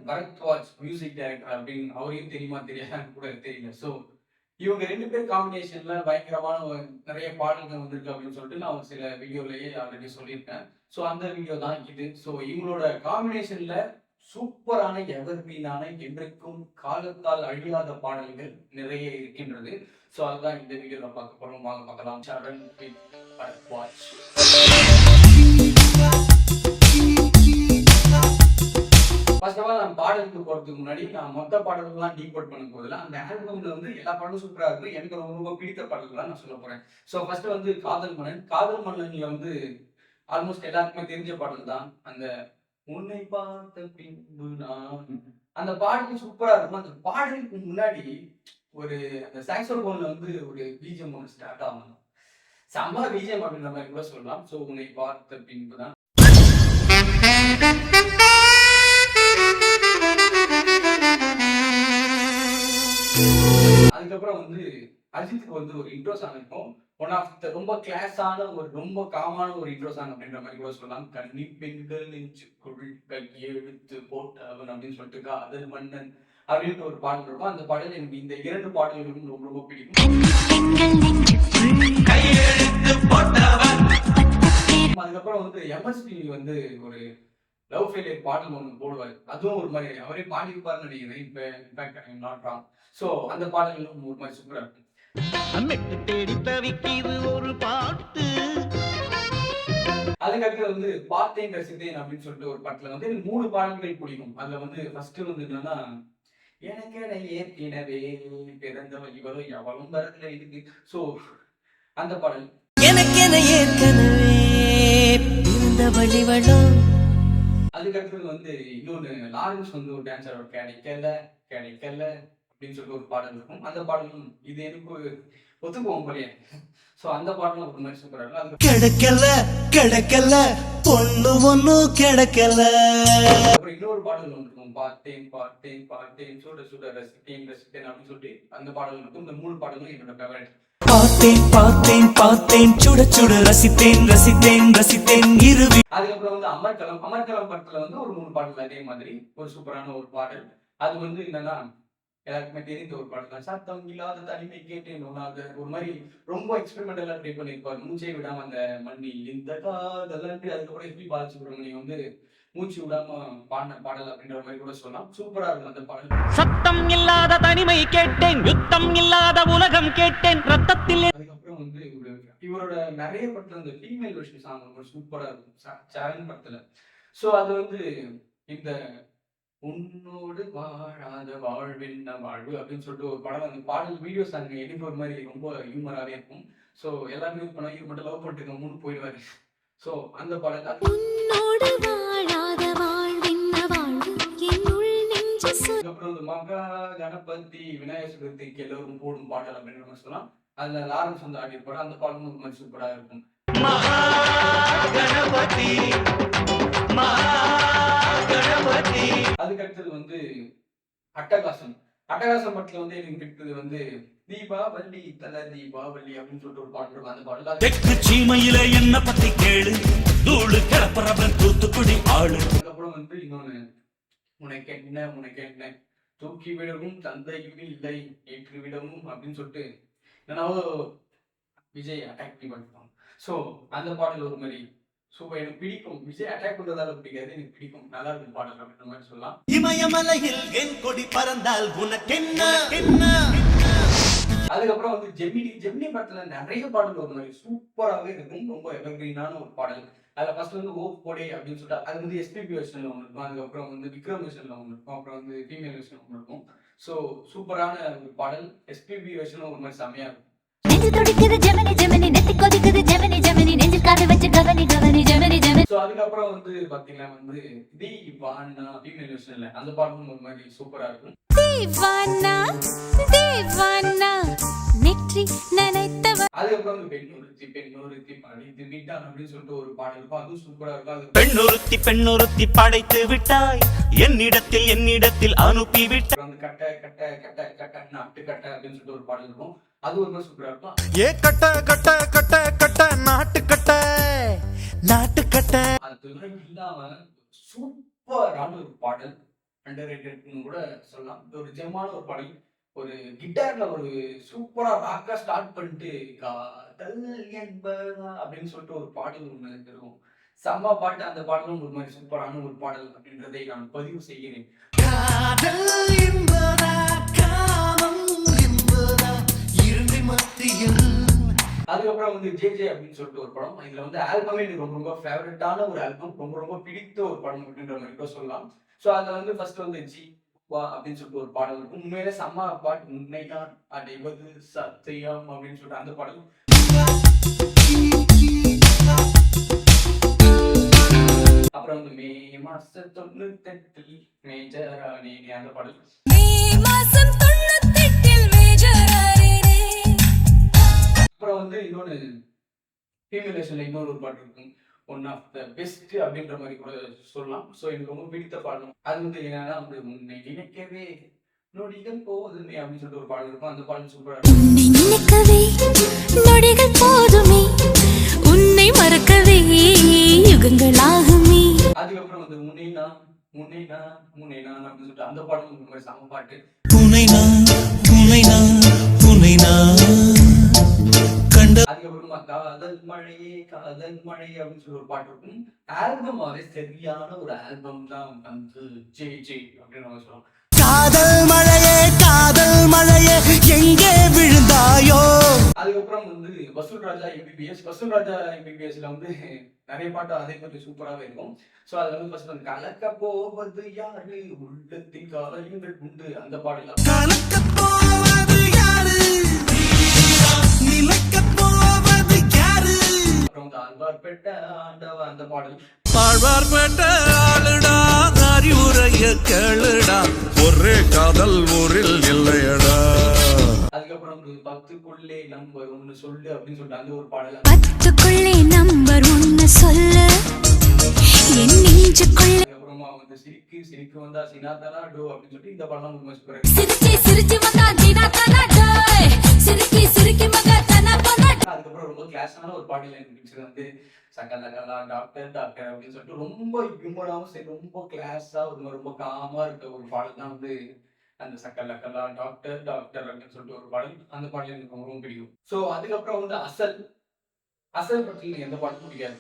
Bharadwaj music director அப்படின்னு அவரையும் தெரியுமா தெரியாதான்னு கூட தெரியல. ஸோ இவங்க 2 பேர் காம்பினேஷன்ல பயங்கரமான நிறைய பாடல்கள் வந்திருக்கு அப்படின்னு சொல்லிட்டு நான் சில வீடியோலயே ஆல்ரெடி சொல்லியிருக்கேன். ஸோ அந்த வீடியோ தான் இது. ஸோ இவங்களோட காம்பினேஷன்ல சூப்பரான எவர்கிரீனான என்றைக்கும் காலத்தால் அழியாத பாடல்கள் நிறைய இருக்கின்றது. ஸோ அதுதான் இந்த வீடியோல பார்க்க போறோம். வாங்க பார்க்கலாம். Charan with Bharadwaj. First of all நான் பாடலுக்கு போறதுக்கு முன்னாடி நான் மொத்த பாடல்கள்லாம் டீகோட் பண்ண போதில்லை. அந்த ஆல்பம்ல வந்து எல்லா பாடலும் சூப்பரா இருக்கு. எனக்கு ரொம்ப ரொம்ப பிடித்த பாடல்கள் நான் சொல்ல போறேன். ஸோ ஃபர்ஸ்ட் வந்து காதல் மன்னன். காதல் மன்னன்ல வந்து ஆல்மோஸ்ட் எல்லாருக்குமே தெரிஞ்ச பாடல் தான் அந்த உன்னை பார்த்த பின்பு நான். அந்த பாடல் சூப்பரா இருக்கும். அந்த பாடலுக்கு முன்னாடி ஒரு அந்த சாக்ஸோபோன்ல வந்து ஒரு பிஜிஎம் ஒன்று ஸ்டார்ட் ஆகும். செம்ம பிஜிஎம் அப்படின்ற மாதிரி கூட சொல்லலாம். ஸோ உன்னை பார்த்த பின்பு தான். அதுக்கப்புறம் வந்து அஜித்துக்கு வந்து ஒரு இன்ட்ரோ சாங் இருக்கும். ஒன் ஆஃப் த ரொம்ப கிளாஸான ஒரு ரொம்ப காமான ஒரு இன்ட்ரோ சாங் அப்படின்ற மாதிரி கூட சொல்லலாம். கன்னி பெண்கள் நெஞ்சுக்குள் கையெழுத்து போட்டவன் அப்படின்னு சொல்லிட்டு காதல் மன்னன் அப்படின்ட்டு ஒரு பாடல் இருக்கும். அந்த பாடல் எனக்கு இந்த 2 பாடல்களும் ரொம்ப ரொம்ப பிடிக்கும். அதுக்கப்புறம் வந்து எம்எஸ்பி வந்து ஒரு லவ் ஃபெயிலியர் பாடல் ஒன்று போடுவார். அதுவும் ஒரு மாதிரி அவரே பாடியிருப்பாருன்னு நினைக்கிறேன். இப்போ in fact I am not wrong. So அந்த பாடல்களும் ஒரு மாதிரி சூப்பராக இருக்கும். அதுக்கடுத்து வந்து பார்த்தேன் ரசித்தேன் அப்படின்னு சொல்லிட்டு ஒரு பாட்டுல வந்து எனக்கு 3 பாடல்கள் பிடிக்கும். அதுல வந்து ஃபர்ஸ்ட் வந்து என்னன்னா எனக்கென ஏற்கனவே பிறந்தவள் இவளோ எவளும் வரதுல இருக்கு. ஸோ அந்த பாடல் எனக்கென ஏற்கனவே பிறந்தவள் இவளோ. அதுக்கடுத்தது வந்து இன்னொன்னு லாரன்ஸ் வந்து ஒரு டான்ஸர் கிடைக்கல கிடைக்கல அப்படின்னு சொல்லிட்டு ஒரு பாடல் இருக்கும். அந்த பாடலும் இது எனக்கு ஒத்துக்குவோம் போலியே. ஸோ அந்த பாடலும் ஒரு மாதிரி சூப்பராக இருக்கும். கிடைக்கல கிடைக்கல பொண்ணு ஒன்னும் கிடைக்கல. அப்புறம் இன்னொரு பாடல் ஒன்று இருக்கும். பார்த்தேன் பார்த்தேன் பார்த்தேன் சுட சுட ரசித்தேன் ரசித்தேன் அப்படின்னு சொல்லிட்டு அந்த பாடல் இருக்கும். இந்த 3 பாடலும் என்னோட ஃபேவரட். பார்த்தேன் பார்த்தேன் பார்த்தேன் சுட சுட ரசித்தேன் ரசித்தேன் ரசித்தேன் இருவி. அதுக்கப்புறம் வந்து அமர்கலம். அமர்கலம் படத்துல வந்து ஒரு 3 பாடல் அதே மாதிரி ஒரு சூப்பரான ஒரு பாடல். அது வந்து என்னன்னா எல்லாருக்குமே தெரிந்த ஒரு பாடல் தான். சத்தம் இல்லாத தனிமை கேட்டேன் ஒன்னாக ஒரு மாதிரி ரொம்ப எக்ஸ்பெரிமெண்டலா ட்ரை பண்ணியிருப்பாரு. மூச்சை விடாம அந்த மண்ணில் இந்த காதல். அதுக்கப்புறம் எஸ்பி பாலசுப்ரமணியம் வந்து மூச்சு விடாம பாடின பாடல் அப்படின்ற மாதிரி கூட சொல்லலாம். சூப்பரா இருக்கும் அந்த பாடல். சத்தம் இல்லாத தனிமை கேட்டேன் யுத்தம் இல்லாத உலகம் கேட்டேன் ரத்தத்தில். அதுக்கப்புறம் வந்து இவரோட நிறைய படத்துல இந்த ஃபீமேல் வெர்ஷன் சாங் ரொம்ப சூப்பரா இருக்கும் சரண் படத்துல. ஸோ அது வந்து இந்த உன்னோடு வாழாத வாழ்வென்ன வாழ்வு அப்படின்னு சொல்லிட்டு ஒரு பாடல். அந்த பாடல் வீடியோஸ் அங்கே எடுக்கிற மாதிரி ரொம்ப ஹியூமராகவே இருக்கும். ஸோ எல்லாருமே யூஸ் பண்ண இவர் மட்டும் லவ் பண்ணிட்டு மூணு போயிடுவாரு. ஸோ அந்த பாடல் அதுக்கப்புறம் இந்த மகா கணபதி விநாயகர் சதுர்த்திக்கு எல்லோரும் போடும் பாடல் அப்படின்ற மாதிரி சொல்லலாம். அதுல லாரன்ஸ் வந்து ஆடி இருப்பாரு. அந்த பாடலும் ஒரு மாதிரி சூப்பரா இருக்கும். அதுக்கடுத்தது வந்து அட்டகாசம். அட்டகாசம் படத்துல வந்து எனக்கு பிடித்தது வந்து தீபாவளி தல தீபாவளி அப்படின்னு சொல்லிட்டு ஒரு பாட்டு இருக்கும். அந்த பாடல் சீமையில என்ன பத்தி கேளு தூளு கிளப்புறவன் தூத்துக்குடி ஆளு. அதுக்கப்புறம் வந்து இன்னொன்னு உனக்கு என்ன தூக்கி விடவும் தந்தையும் இல்லை ஏற்று விடவும் அப்படின்னு சொல்லிட்டு என்னன்னாவோ விஜய் அட்டாக் பண்ணி பண்ணிருப்பாங்க. ஸோ அந்த பாடல் ஒரு மாதிரி சூப்பர். எனக்கு பிடிக்கும். விஜய் அட்டாக் பண்றதால பிடிக்காது, எனக்கு பிடிக்கும். நல்லா இருக்கும் பாடல் அப்படின்ற மாதிரி சொல்லலாம். இமயமலையில் என் கொடி பறந்தால் உனக்கென்ன. அதுக்கப்புறம் வந்து ஜெமினி படத்துல நிறைய பாடல் ஒரு மாதிரி சூப்பராகவே இருக்கும். ரொம்ப எவர்கிரீனான ஒரு பாடல். அதுல ஃபர்ஸ்ட் வந்து ஓ போடே அப்படின்னு சொல்லிட்டு அது வந்து எஸ்பிபி வெர்ஷன்ல ஒன்று இருக்கும். அதுக்கப்புறம் வந்து விக்ரம் வெர்ஷன்ல ஒன்று இருக்கும். அப்புறம் வந்து ஃபீமேல் வெர்ஷன் ஒன்று இருக்கும். ஸோ சூப்பரான ஒரு பாடல். எஸ்பிபி வெர்ஷனும் ஒரு மாதிரி செம்மையா இருக்கும். அதுக்கப்புறம் வந்து பாத்தீங்கன்னா வந்து தீவானா ஃபீமேல் வெர்ஷன்ல அந்த பாடலும் ஒரு மாதிரி சூப்பரா இருக்கும். அதுக்கப்புறம் வந்து பெண்ணொருத்தி படைத்து விட்டான் அப்படின்னு சொல்லிட்டு ஒரு பாடல் இருக்கும். அதுவும் சூப்பரா இருக்கும். பெண்ணொருத்தி படைத்து விட்டாய் என்னிடத்தில் அனுப்பி விட்டாய். வந்து கட்ட கட்ட கட்ட கட்ட நாட்டு கட்ட அப்படின்னு சொல்லிட்டு ஒரு பாடல் இருக்கும். அது ஒரு மாதிரி சூப்பரா இருக்கும். ஏ கட்ட கட்ட கட்ட கட்ட நாட்டு கட்ட நாட்டு கட்ட. அது இல்லாம சூப்பரான ஒரு பாடல் அண்டர் ரேட்டட்னு கூட சொல்லலாம். இது ஒரு ஜெம்மான ஒரு பாடல். ஒரு கிட்டார்ல ஒரு சூப்பரா ராக்கா ஸ்டார்ட் பண்ணிட்டு காதல் என்பதா அப்படின்னு சொல்லிட்டு ஒரு பாடல் ஒண்ணு இருக்கும். செம்ம பாட்டு. அந்த பாடலும் ஒரு மாதிரி சூப்பரான ஒரு பாடல் அப்படின்றதை நான் பதிவு செய்கிறேன். காதல் என்பதா காமம் என்பதா இரண்டின் மத்தியில். அதுக்கப்புறம் வந்து ஜே அப்படின்னு சொல்லிட்டு ஒரு படம். இதுல வந்து ஆல்பமே எனக்கு ரொம்ப ரொம்ப ஃபேவரட்டான ஒரு ஆல்பம். ரொம்ப ரொம்ப பிடித்த ஒரு படம் அப்படின்ற மாதிரி கூட சொல்லலாம். ஸோ அதுல வந்து ஃபர்ஸ்ட் வந்து வா அப்படின்னு சொல்லிட்டு ஒரு பாடல் இருக்கும். உண்மையிலே செம்ம பாட்டு. உண்மைதான் அடைவது சத்தியம் அப்படின்னு சொல்லிட்டு அந்த பாடல். அப்புறம் வந்து மே மாச 98 மேஜரானே அந்த பாடல். அப்புறம் வந்து இன்னொன்னு ஃபீமேலேஷன்ல இன்னொரு ஒரு பாட்டு இருக்கும். ஒன் ஆஃப் த பெஸ்ட் அப்படின்ற மாதிரி கூட சொல்லலாம். ஸோ எனக்கு ரொம்ப பிடித்த பாடல். அது வந்து என்னன்னா வந்து உன்னை நினைக்கவே நொடிகள் போதுமே அப்படின்னு சொல்லிட்டு ஒரு பாடல் இருக்கும். அந்த பாடல் சூப்பரா இருக்கும். உன்னை நினைக்கவே நொடிகள் போதுமே உன்னை மறக்கவே யுகங்கள் ஆகுமே. அதுக்கப்புறம் வந்து முனைனா முனைனா முனைனா அப்படின்னு சொல்லிட்டு அந்த பாடல் ரொம்ப செம பாட்டு. புனைனா புனைனா புனைனா கண்ட. அதுக்கப்புறமா காதல் மழையே அப்படின்னு சொல்லி ஒரு பாட்டு இருக்கும். ஆல்பமாவே சரியான ஒரு ஆல்பம் தான் வந்து ஜே அப்படின்னு நம்ம சொல்லலாம். காதல் மழையே எங்கே விழுந்தாயோ. அதுக்கப்புறம் வந்து வசூல் ராஜா எம்பிபிஎஸ்ல வந்து நிறைய பாட்டு அதே மாதிரி சூப்பராகவே இருக்கும். ஸோ அதுல வந்து ஃபர்ஸ்ட் வந்து கலக்க போவது யாரு உள்ளத்தில் காலங்கள் உண்டு அந்த பாடல. கலக்க போவது யாரு நிலைக்க போவது யாரு. அப்புறம் வந்து ஆழ்வார்பேட்ட ஆண்டவ அந்த பாடல். ஆழ்வார்பேட்ட ஆளுடா அறிவுரைய கேளுடா ஒரே காதல் ஊரில் இல்லையடா. அதுக்கப்புறம் வந்து 10க்குள்ளே நம்பர் 1 சொல்லு அப்படின்னு சொல்லிட்டு அந்த ஒரு பாடல். 10க்குள்ளே நம்பர் 1 சொல்லு என் நெஞ்சுக்குள்ளே. அதுக்கப்புறமா வந்து சிரிக்கு வந்தா சினாதனா டோ அப்படின்னு சொல்லிட்டு இந்த பாடலாம் ரொம்ப சூப்பரா சிரிச்சு வந்தா தினாதனா டோய் சிரிக்கி மகா தனா பனா. அதுக்கப்புறம் ரொம்ப கிளாஸான ஒரு பாடல் எனக்கு பிடிச்சது வந்து சகலகலா டாக்டர் அப்படின்னு சொல்லிட்டு ரொம்ப ஹியூமராகவும் சரி ரொம்ப கிளாஸா ஒரு ரொம்ப காமா இருக்க ஒரு பாடல் தான் வந்து அந்த சகலகலா டாக்டர் அப்படின்னு சொல்லிட்டு ஒரு பாடல். அந்த பாடல் எனக்கு ரொம்ப பிடிக்கும். ஸோ அதுக்கப்புறம் வந்து அசல் படத்துல எந்த பாட்டும் பிடிக்காது.